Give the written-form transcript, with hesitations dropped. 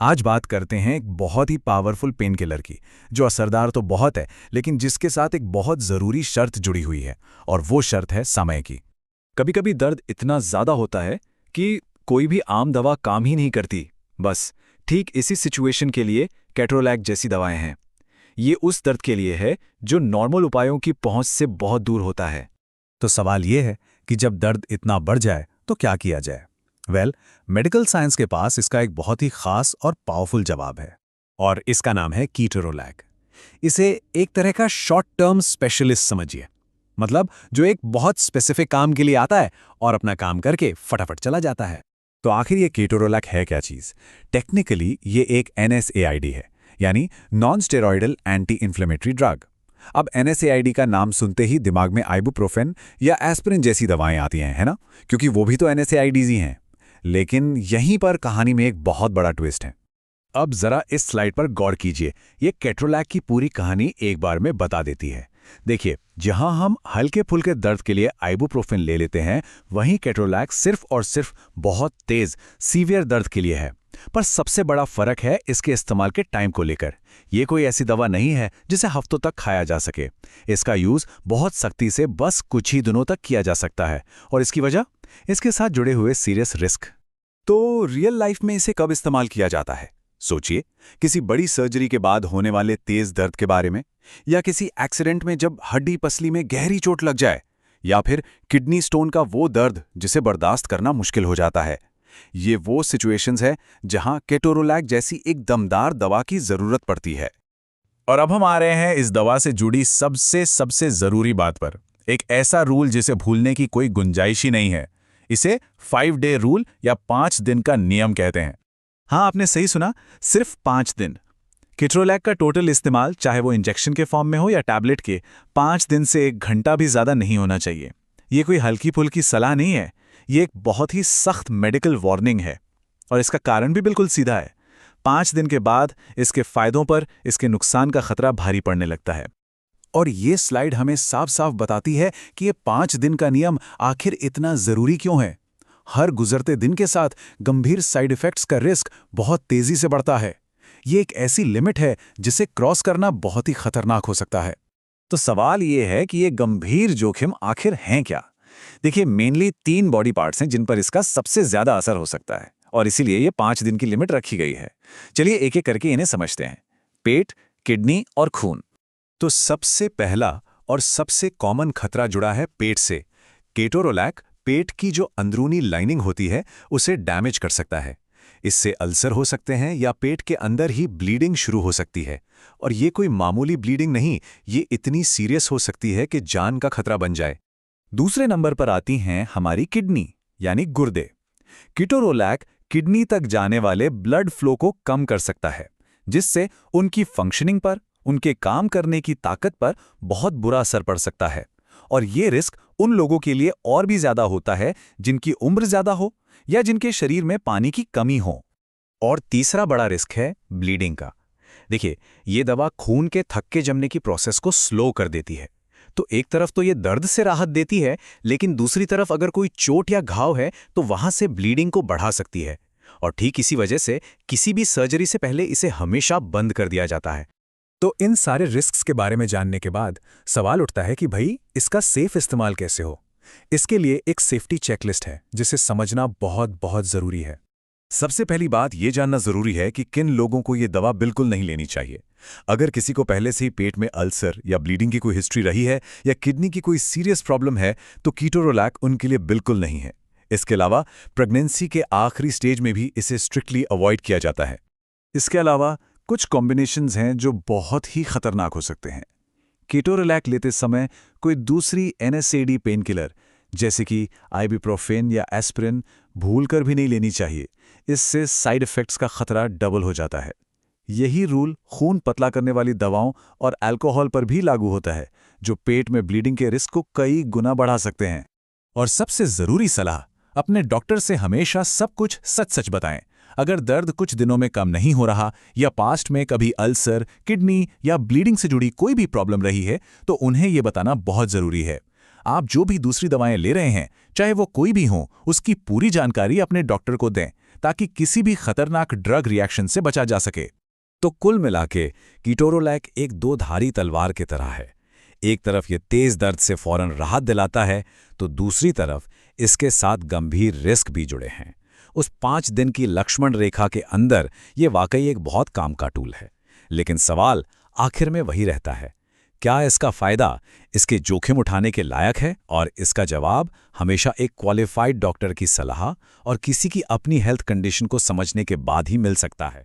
आज बात करते हैं एक बहुत ही पावरफुल पेन किलर की, जो असरदार तो बहुत है, लेकिन जिसके साथ एक बहुत ज़रूरी शर्त जुड़ी हुई है, और वो शर्त है समय की। कभी कभी दर्द इतना ज़्यादा होता है कि कोई भी आम दवा काम ही नहीं करती। बस ठीक इसी सिचुएशन के लिए केट्रोलैक जैसी दवाएं हैं। ये उस दर्द के लिए है जो नॉर्मल उपायों की पहुंच से बहुत दूर होता है। तो सवाल ये है कि जब दर्द इतना बढ़ जाए तो क्या किया जाए। मेडिकल साइंस के पास इसका एक बहुत ही खास और पावरफुल जवाब है, और इसका नाम है कीटोरोलैक। इसे एक तरह का शॉर्ट टर्म स्पेशलिस्ट समझिए, मतलब जो एक बहुत स्पेसिफिक काम के लिए आता है और अपना काम करके फटाफट चला जाता है। तो आखिर ये कीटोरोलैक है क्या चीज़? टेक्निकली ये एक NSAID है, यानी non steroidal anti inflammatory drug. अब NSAID का नाम सुनते ही दिमाग में आइबुप्रोफेन या एस्पिरिन जैसी दवाएं आती हैं, है ना? क्योंकि वो भी तो NSAIDs ही हैं। लेकिन यहीं पर कहानी में एक बहुत बड़ा ट्विस्ट है। अब जरा इस स्लाइड पर गौर कीजिए, ये केट्रोलैक की पूरी कहानी एक बार में बता देती है। देखिए, जहां हम हल्के फुल्के दर्द के लिए आइबुप्रोफेन ले लेते हैं, वहीं केट्रोलैक सिर्फ और सिर्फ बहुत तेज सीवियर दर्द के लिए है। पर सबसे बड़ा फर्क है इसके इस्तेमाल के टाइम को लेकर। ये कोई ऐसी दवा नहीं है जिसे हफ्तों तक खाया जा सके। इसका यूज बहुत सख्ती से बस कुछ ही दिनों तक किया जा सकता है, और इसकी वजह इसके साथ जुड़े हुए सीरियस रिस्क। तो रियल लाइफ में इसे कब इस्तेमाल किया जाता है? सोचिए, किसी बड़ी सर्जरी के बाद होने वाले तेज दर्द के बारे में, या किसी एक्सीडेंट में जब हड्डी पसली में गहरी चोट लग जाए, या फिर किडनी स्टोन का वो दर्द जिसे बर्दाश्त करना मुश्किल हो जाता है। ये वो सिचुएशंस है जहां केटोरोलैक जैसी एक दमदार दवा की जरूरत पड़ती है। और अब हम आ रहे हैं इस दवा से जुड़ी सबसे सबसे जरूरी बात पर, एक ऐसा रूल जिसे भूलने की कोई गुंजाइश ही नहीं है। इसे 5 डे रूल या 5 दिन का नियम कहते हैं। हाँ, आपने सही सुना, सिर्फ 5 दिन। केट्रोलैक का टोटल इस्तेमाल, चाहे वो इंजेक्शन के फॉर्म में हो या टैबलेट के, 5 दिन से 1 घंटा भी ज्यादा नहीं होना चाहिए। ये कोई हल्की फुल्की सलाह नहीं है, ये एक बहुत ही सख्त मेडिकल वार्निंग है। और इसका कारण भी बिल्कुल सीधा है। 5 दिन के बाद इसके फायदों पर इसके नुकसान का खतरा भारी पड़ने लगता है। और ये स्लाइड हमें साफ साफ बताती है कि ये 5 दिन का नियम आखिर इतना जरूरी क्यों है। हर गुजरते दिन के साथ गंभीर साइड इफेक्ट्स का रिस्क बहुत तेजी से बढ़ता है। ये एक ऐसी लिमिट है जिसे क्रॉस करना बहुत ही खतरनाक हो सकता है। तो सवाल ये है कि ये गंभीर जोखिम आखिर हैं क्या? देखिए, मेनली 3 बॉडी पार्ट्स हैं जिन पर इसका सबसे ज्यादा असर हो सकता है, और इसीलिए ये 5 दिन की लिमिट रखी गई है। चलिए एक एक करके इन्हें समझते हैं। पेट, किडनी और खून। तो सबसे पहला और सबसे कॉमन खतरा जुड़ा है पेट से। केटोरोलैक पेट की जो अंदरूनी लाइनिंग होती है उसे डैमेज कर सकता है। इससे अल्सर हो सकते हैं या पेट के अंदर ही ब्लीडिंग शुरू हो सकती है। और ये कोई मामूली ब्लीडिंग नहीं, ये इतनी सीरियस हो सकती है कि जान का खतरा बन जाए। दूसरे नंबर पर आती हैं हमारी किडनी, यानी गुर्दे। केटोरोलैक किडनी तक जाने वाले ब्लड फ्लो को कम कर सकता है, जिससे उनकी फंक्शनिंग पर, उनके काम करने की ताकत पर बहुत बुरा असर पड़ सकता है। और ये रिस्क उन लोगों के लिए और भी ज्यादा होता है जिनकी उम्र ज्यादा हो या जिनके शरीर में पानी की कमी हो। और तीसरा बड़ा रिस्क है ब्लीडिंग का। देखिए, ये दवा खून के थक्के जमने की प्रोसेस को स्लो कर देती है। तो एक तरफ तो ये दर्द से राहत देती है, लेकिन दूसरी तरफ अगर कोई चोट या घाव है तो वहां से ब्लीडिंग को बढ़ा सकती है। और ठीक इसी वजह से किसी भी सर्जरी से पहले इसे हमेशा बंद कर दिया जाता है। तो इन सारे रिस्क्स के बारे में जानने के बाद सवाल उठता है कि भाई, इसका सेफ इस्तेमाल कैसे हो। इसके लिए एक सेफ्टी चेकलिस्ट है जिसे समझना बहुत बहुत जरूरी है। सबसे पहली बात यह जानना जरूरी है कि किन लोगों को यह दवा बिल्कुल नहीं लेनी चाहिए। अगर किसी को पहले से ही पेट में अल्सर या ब्लीडिंग की कोई हिस्ट्री रही है या किडनी की कोई सीरियस प्रॉब्लम है, तो कीटोरोलैक उनके लिए बिल्कुल नहीं है। इसके अलावा प्रेगनेंसी के आखिरी स्टेज में भी इसे स्ट्रिक्टली अवॉइड किया जाता है। इसके अलावा कुछ कॉम्बिनेशंस हैं जो बहुत ही खतरनाक हो सकते हैं। केटोरोलैक लेते समय कोई दूसरी NSAID पेन किलर जैसे कि आइबुप्रोफेन या एस्पिरिन भूलकर भी नहीं लेनी चाहिए। इससे साइड इफेक्ट्स का खतरा डबल हो जाता है। यही रूल खून पतला करने वाली दवाओं और अल्कोहल पर भी लागू होता है, जो पेट में ब्लीडिंग के रिस्क को कई गुना बढ़ा सकते हैं। और सबसे जरूरी सलाह, अपने डॉक्टर से हमेशा सब कुछ सच सच बताएं। अगर दर्द कुछ दिनों में कम नहीं हो रहा या पास्ट में कभी अल्सर, किडनी या ब्लीडिंग से जुड़ी कोई भी प्रॉब्लम रही है, तो उन्हें यह बताना बहुत जरूरी है। आप जो भी दूसरी दवाएं ले रहे हैं, चाहे वो कोई भी हो, उसकी पूरी जानकारी अपने डॉक्टर को दें, ताकि किसी भी खतरनाक ड्रग रिएक्शन से बचा जा सके। तो कुल मिलाके कीटोरोलैक एक दो धारी तलवार की तरह है। एक तरफ ये तेज दर्द से फौरन राहत दिलाता है, तो दूसरी तरफ इसके साथ गंभीर रिस्क भी जुड़े हैं। उस 5 दिन की लक्ष्मण रेखा के अंदर ये वाकई एक बहुत काम का टूल है। लेकिन सवाल आखिर में वही रहता है, क्या इसका फायदा इसके जोखिम उठाने के लायक है? और इसका जवाब हमेशा एक क्वालिफाइड डॉक्टर की सलाह और किसी की अपनी हेल्थ कंडीशन को समझने के बाद ही मिल सकता है।